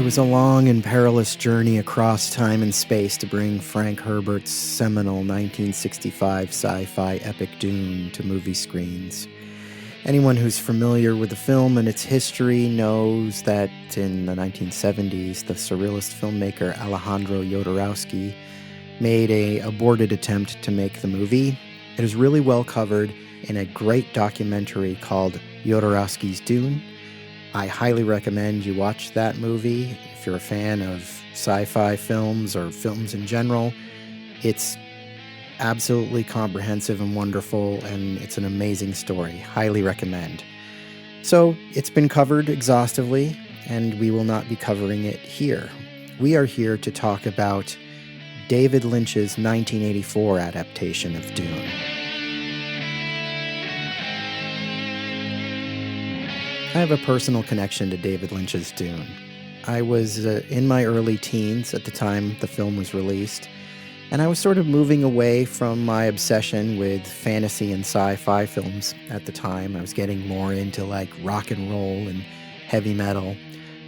was a long and perilous journey across time and space to bring Frank Herbert's seminal 1965 sci-fi epic Dune to movie screens. Anyone who's familiar with the film and its history knows that in the 1970s, the surrealist filmmaker Alejandro Jodorowsky made an aborted attempt to make the movie. It is really well covered in a great documentary called Jodorowsky's Dune. I highly recommend you watch that movie if you're a fan of sci-fi films or films in general. It's absolutely comprehensive and wonderful, and it's an amazing story. Highly recommend. So it's been covered exhaustively, and we will not be covering it here. We are here to talk about David Lynch's 1984 adaptation of Dune. I have a personal connection to David Lynch's Dune. I was in my early teens at the time the film was released, and I was sort of moving away from my obsession with fantasy and sci-fi films at the time. I was getting more into like rock and roll and heavy metal,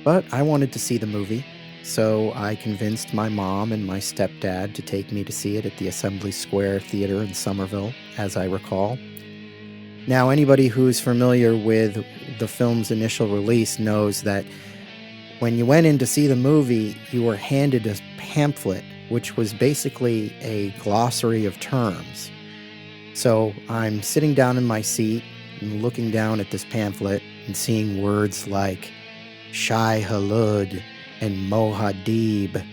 but I wanted to see the movie, so I convinced my mom and my stepdad to take me to see it at the Assembly Square Theater in Somerville, as I recall. Now, anybody who's familiar with the film's initial release knows that when you went in to see the movie, you were handed a pamphlet, which was basically a glossary of terms. So I'm sitting down in my seat and looking down at this pamphlet and seeing words like Shai Halud and Mohadib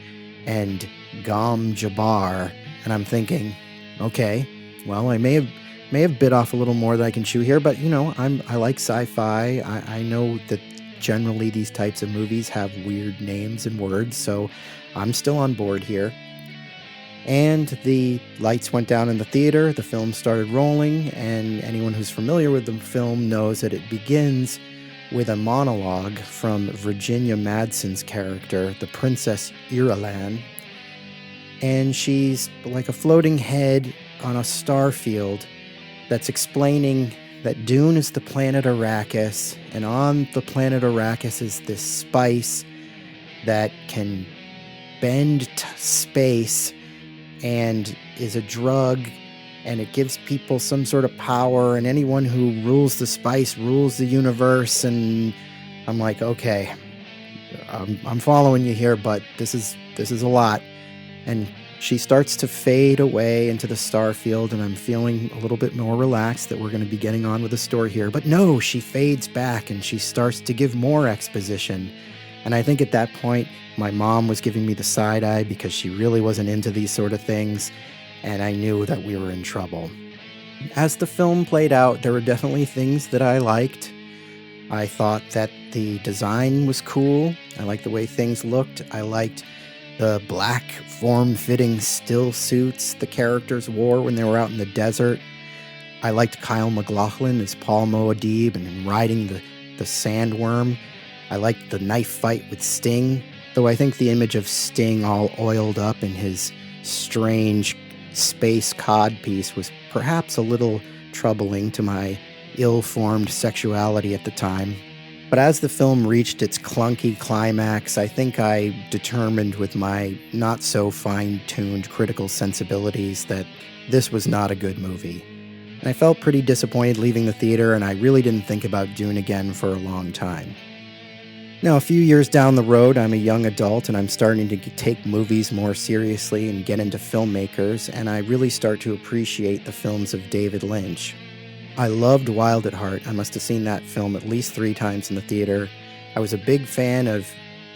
and Gom Jabbar, and I'm thinking, okay, well, I may have bit off a little more than I can chew here, but I like sci-fi. I know that generally these types of movies have weird names and words, so I'm still on board here. And the lights went down in the theater, the film started rolling, and anyone who's familiar with the film knows that it begins with a monologue from Virginia Madsen's character, the Princess Irulan, and she's like a floating head on a star field that's explaining that Dune is the planet Arrakis, and on the planet Arrakis is this spice that can bend space and is a drug, and it gives people some sort of power, and anyone who rules the spice rules the universe. And I'm like, okay, I'm following you here, but this is a lot. And she starts to fade away into the star field, and I'm feeling a little bit more relaxed that we're going to be getting on with the story here. But no, she fades back, and she starts to give more exposition. And I think at that point, my mom was giving me the side eye because she really wasn't into these sort of things, and I knew that we were in trouble. As the film played out, there were definitely things that I liked. I thought that the design was cool. I liked the way things looked. I liked the black, form-fitting still suits the characters wore when they were out in the desert. I liked Kyle MacLachlan as Paul Muad'Dib and him riding the sandworm. I liked the knife fight with Sting, though I think the image of Sting all oiled up in his strange space codpiece was perhaps a little troubling to my ill-formed sexuality at the time. But as the film reached its clunky climax, I think I determined with my not-so-fine-tuned critical sensibilities that this was not a good movie. And I felt pretty disappointed leaving the theater, and I really didn't think about Dune again for a long time. Now, a few years down the road, I'm a young adult, and I'm starting to take movies more seriously and get into filmmakers, and I really start to appreciate the films of David Lynch. I loved Wild at Heart. I must have seen that film at least 3 times in the theater. I was a big fan of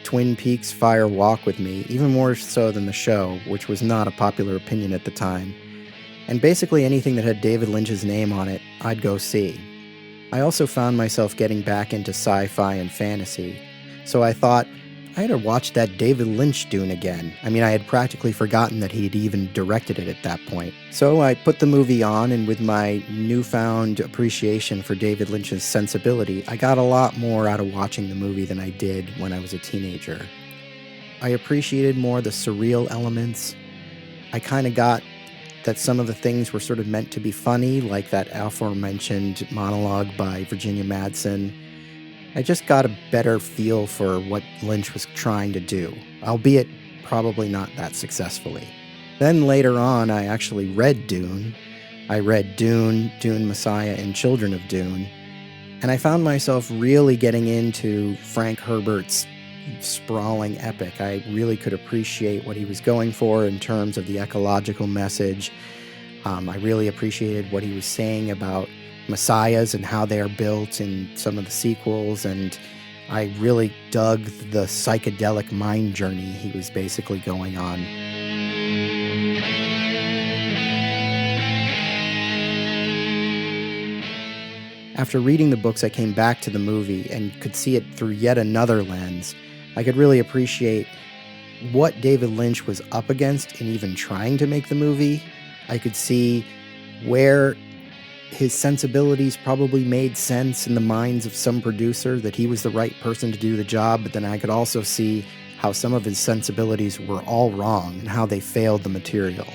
Twin Peaks' Fire Walk with Me, even more so than the show, which was not a popular opinion at the time. And basically anything that had David Lynch's name on it, I'd go see. I also found myself getting back into sci-fi and fantasy, so I thought, I had to watch that David Lynch Dune again. I mean, I had practically forgotten that he'd even directed it at that point. So I put the movie on, and with my newfound appreciation for David Lynch's sensibility, I got a lot more out of watching the movie than I did when I was a teenager. I appreciated more the surreal elements. I kind of got that some of the things were sort of meant to be funny, like that aforementioned monologue by Virginia Madsen. I just got a better feel for what Lynch was trying to do, albeit probably not that successfully. Then later on, I actually read Dune. I read Dune, Dune Messiah, and Children of Dune, and I found myself really getting into Frank Herbert's sprawling epic. I really could appreciate what he was going for in terms of the ecological message. I really appreciated what he was saying about messiahs and how they are built in some of the sequels, and I really dug the psychedelic mind journey he was basically going on. After reading the books, I came back to the movie and could see it through yet another lens. I could really appreciate what David Lynch was up against in even trying to make the movie. I could see where his sensibilities probably made sense in the minds of some producer, that he was the right person to do the job, but then I could also see how some of his sensibilities were all wrong and how they failed the material.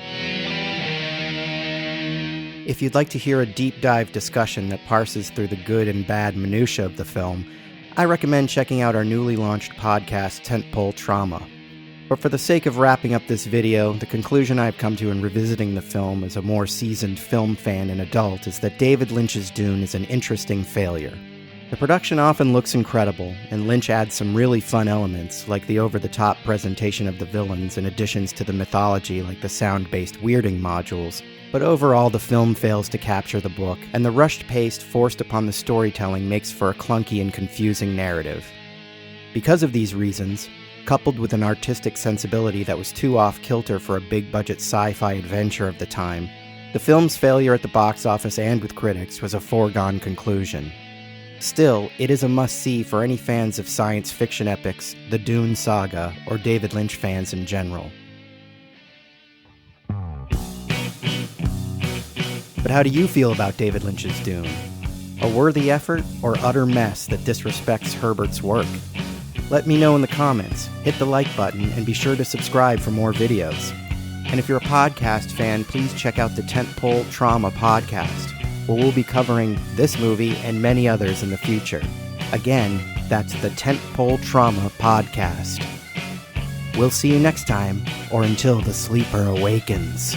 If you'd like to hear a deep dive discussion that parses through the good and bad minutiae of the film, I recommend checking out our newly launched podcast, Tentpole Trauma. But for the sake of wrapping up this video, the conclusion I've come to in revisiting the film as a more seasoned film fan and adult is that David Lynch's Dune is an interesting failure. The production often looks incredible, and Lynch adds some really fun elements, like the over-the-top presentation of the villains and additions to the mythology like the sound-based weirding modules. But overall, the film fails to capture the book, and the rushed pace forced upon the storytelling makes for a clunky and confusing narrative. Because of these reasons, coupled with an artistic sensibility that was too off-kilter for a big-budget sci-fi adventure of the time, the film's failure at the box office and with critics was a foregone conclusion. Still, it is a must-see for any fans of science fiction epics, the Dune saga, or David Lynch fans in general. But how do you feel about David Lynch's Dune? A worthy effort or utter mess that disrespects Herbert's work? Let me know in the comments, hit the like button, and be sure to subscribe for more videos. And if you're a podcast fan, please check out the Tentpole Trauma podcast, where we'll be covering this movie and many others in the future. Again, that's the Tentpole Trauma podcast. We'll see you next time, or until the sleeper awakens.